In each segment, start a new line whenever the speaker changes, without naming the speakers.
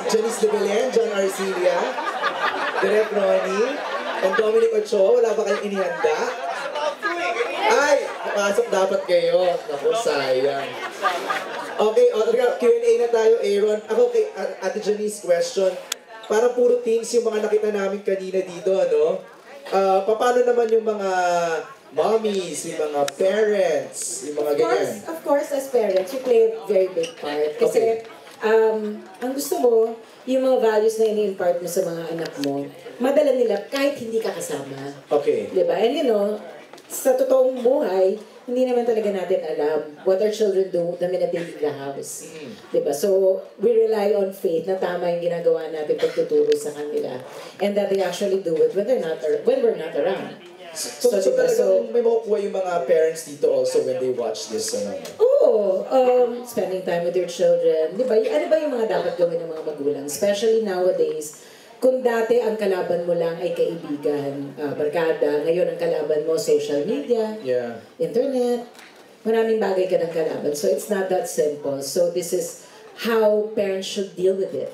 Janice de Belen, John Arcilia, Direk Ronnie, and Dominic Ochoa. Wala ba kayong inihanda? Ay, napasok dapat kayo. Naku, sayang. Okay, Q&A na tayo, Aaron. Ako kay Ate Janice, question. Parang puro things yung mga nakita namin kanina dito, ano? Paano naman yung mga mommies, yung mga parents, yung mga ganyan?
Of course, as parents, you play a very big part. Kasi, ang gusto mo, yung mga values na ini-impart mo sa mga anak mo, madala nila kahit hindi ka kasama.
Okay.
Diba? And you know, sa totoong buhay, hindi naman talaga natin alam what our children do the minute they leave the house. Diba? So, we rely on faith na tama yung ginagawa natin pagtuturo sa kanila. And that they actually do it when we're not around.
So talagang may makukuha yung mga parents dito also when they watch this?
Spending time with your children. Diba? Ano ba yung mga dapat gawin ng mga magulang? Especially nowadays, kung dati ang kalaban mo lang ay kaibigan, barkada, ngayon ang kalaban mo social media, internet, maraming bagay ka ng kalaban. So it's not that simple. So this is how parents should deal with it.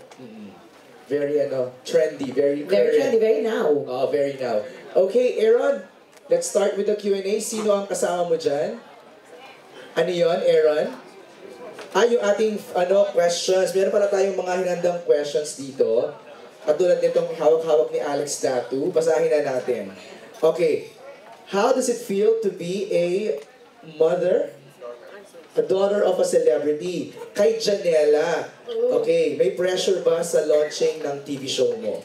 Very trendy, very
trendy, very now.
Oh, very now. Okay, Aaron, let's start with the Q&A. Sino ang kasama mo dyan? Ano yun, Aaron? Yung ating questions. Meron pala tayong mga hinandang questions dito. Katulad nitong hawak-hawak ni Alex Datu. Basahin na natin. Okay. How does it feel to be a mother, a daughter of a celebrity? Kay Janela. Okay. May pressure ba sa launching ng TV show mo?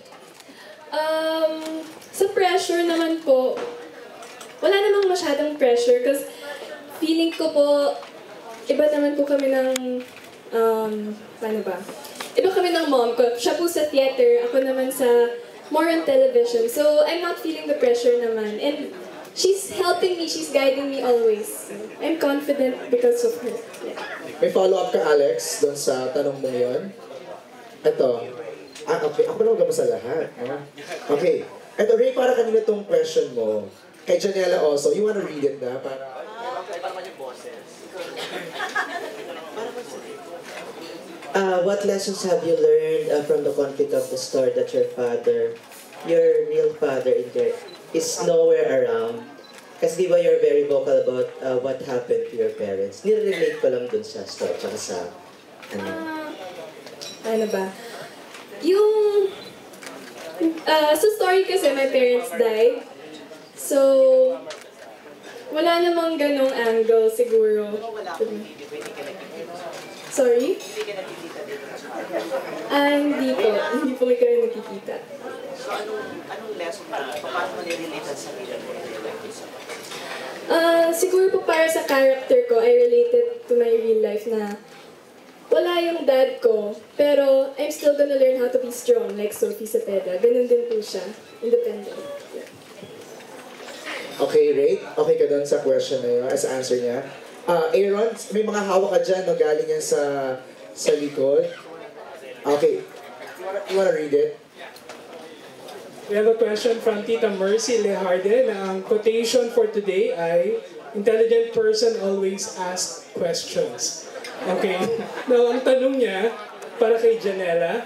Sa pressure naman po, wala namang masyadong pressure kasi feeling ko po, iba naman po kami ng, paano ba? Iba kami ng mom ko. Siya po sa theater, ako naman sa more on television. So, I'm not feeling the pressure naman. And she's helping me, she's guiding me always. I'm confident because of her. Yeah.
May follow-up ka, Alex, doon sa tanong mo yun? Ito. Okay. Ako na magama sa lahat. No? Okay. Ito, Ray, para kanina itong question mo. Kay Janela also. You wanna read it na? Para yung boses.
What lessons have you learned from the conflict of the store that your real father, is nowhere around? Kasi di ba you're very vocal about what happened to your parents? Nire-relate ko lang dun sa store, tsaka sa,
Ano ba? Yung, sa story kasi my parents died. So, wala namang ganong angle siguro. Sorry? Hindi po. Hindi po kayo nakikita.
So, anong lesson na? Paano mo nire-relate sa sarili mo?
Siguro po para sa character ko, I related to my real life na wala yung dad ko, pero I'm still gonna learn how to be strong, like Sophie Cepeda. Ganun din po siya. Independent. Yeah.
Okay, Ray. Okay ka doon sa question na yun, sa answer niya. Aaron, may mga hawak ka dyan, no? Galing yan sa likod. Okay. You wanna read it?
We have a question from Tita Mercy Lejarde na ang quotation for today ay, intelligent person always asks questions. Okay. Now, ang tanong niya, para kay Janela,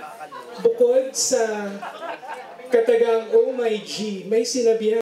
bukod sa katagang, oh my G, may sinabihan